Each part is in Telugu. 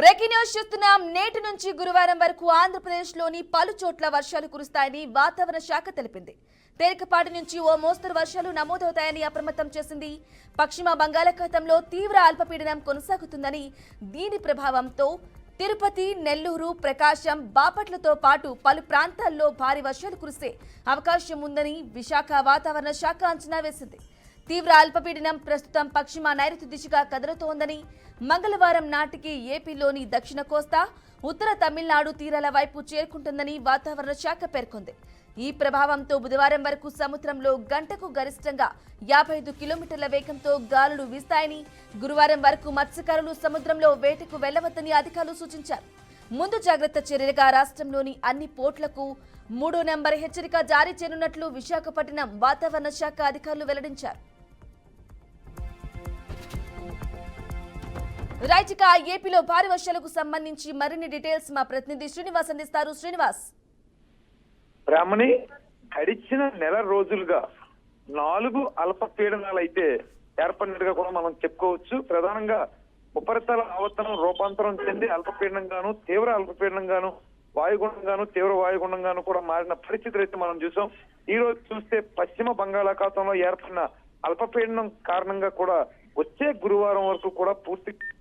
బ్రేకింగ్ న్యూస్ చూస్తున్నాం. నేటి నుంచి గురువారం వరకు ఆంధ్రప్రదేశ్లోని పలు చోట్ల వర్షాలు కురుస్తాయని వాతావరణ శాఖ తెలిపింది. తేలికపాటి నుంచి ఓ మోస్తరు వర్షాలు నమోదవుతాయని అప్రమత్తం చేసింది. పశ్చిమ బంగాళాఖాతంలో తీవ్ర అల్పపీడనం కొనసాగుతుందని, దీని ప్రభావంతో తిరుపతి, నెల్లూరు, ప్రకాశం, బాపట్లతో పాటు పలు ప్రాంతాల్లో భారీ వర్షాలు కురిసే అవకాశం ఉందని విశాఖ వాతావరణ శాఖ అంచనా వేసింది. తీవ్ర అల్పపీడనం ప్రస్తుతం పశ్చిమ నైరుతి దిశగా కదులుతోందని, మంగళవారం నాటికి ఏపీలోని దక్షిణ కోస్తా, ఉత్తర తమిళనాడు తీరాల వైపు చేరుకుంటుందని వాతావరణ శాఖ పేర్కొంది. ఈ ప్రభావంతో బుధవారం వరకు సముద్రంలో గంటకు గరిష్టంగా 55 కిలోమీటర్ల వేగంతో గాలులు వీస్తాయని, గురువారం వరకు మత్స్యకారులు సముద్రంలో వేటకు వెళ్లవద్దని అధికారులు సూచించారు. ముందు జాగ్రత్త చర్యలుగా రాష్ట్రంలోని అన్ని పోర్టులకు 3వ నెంబర్ హెచ్చరిక జారీ చేయనున్నట్లు విశాఖపట్నం వాతావరణ శాఖ అధికారులు వెల్లడించారు. రైట్, ఏపీలో భారీ వర్షాలకు సంబంధించి మరిన్ని డీటెయిల్స్ మా ప్రతినిధి శ్రీనివాస్ అందిస్తారు. శ్రీనివాస్. బ్రాహ్మణి, గడిచిన నెల రోజులుగా 4 అల్పపీడనాలు అయితే ఏర్పడినట్టుగా కూడా మనం చెప్పుకోవచ్చు. ప్రధానంగా ఉపరితల ఆవర్తనం రూపాంతరం చెంది అల్పపీడనంగాను, తీవ్ర అల్పపీడనంగాను, వాయుగుండంగాను, తీవ్ర వాయుగుండంగాను కూడా మారిన పరిస్థితులు అయితే మనం చూసాం. ఈ రోజు చూస్తే పశ్చిమ బంగాళాఖాతంలో ఏర్పడిన అల్పపీడనం కారణంగా కూడా వచ్చే గురువారం వరకు కూడా పూర్తిగా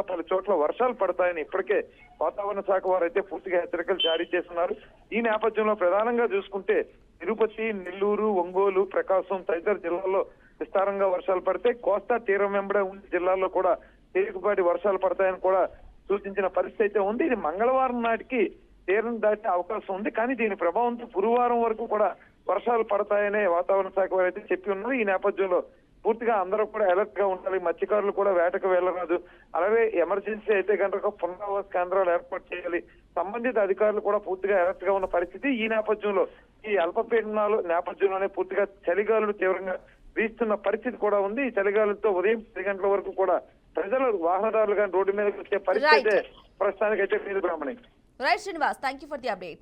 పలు చోట్ల వర్షాలు పడతాయని ఇప్పటికే వాతావరణ శాఖ వారు అయితే పూర్తిగా హెచ్చరికలు జారీ చేస్తున్నారు. ఈ నేపథ్యంలో ప్రధానంగా చూసుకుంటే తిరుపతి, నెల్లూరు, ఒంగోలు, ప్రకాశం తదితర జిల్లాల్లో విస్తారంగా వర్షాలు పడితే, కోస్తా తీరం వెంబడే ఉన్న జిల్లాల్లో కూడా తేలికపాటి వర్షాలు పడతాయని కూడా సూచించిన పరిస్థితి అయితే ఉంది. ఇది మంగళవారం నాటికి తీరం దాటే అవకాశం ఉంది. కానీ దీని ప్రభావంతో గురువారం వరకు కూడా వర్షాలు పడతాయనే వాతావరణ శాఖ వారు అయితే చెప్పి ఉన్నారు. ఈ నేపథ్యంలో పూర్తిగా అందరూ కూడా అలర్ట్ గా ఉండాలి. మత్స్యకారులు కూడా వేటకు వెళ్లరాదు. అలాగే ఎమర్జెన్సీ అయితే కనుక పునరావాస కేంద్రాలు ఏర్పాటు చేయాలి. సంబంధిత అధికారులు కూడా పూర్తిగా అలర్ట్ గా ఉన్న పరిస్థితి. ఈ నేపథ్యంలో ఈ అల్పపీడనాలు నేపథ్యంలోనే పూర్తిగా చలిగాలులు తీవ్రంగా వీస్తున్న పరిస్థితి కూడా ఉంది. ఈ చలిగాలులతో ఉదయం 10 గంటల వరకు కూడా ప్రజలు, వాహనదారులు కానీ రోడ్డు మీదకి వచ్చే పరిస్థితి అయితే ప్రస్తుతానికైతే లేదు. Brahmani. Right Srinivas, thank you for the update.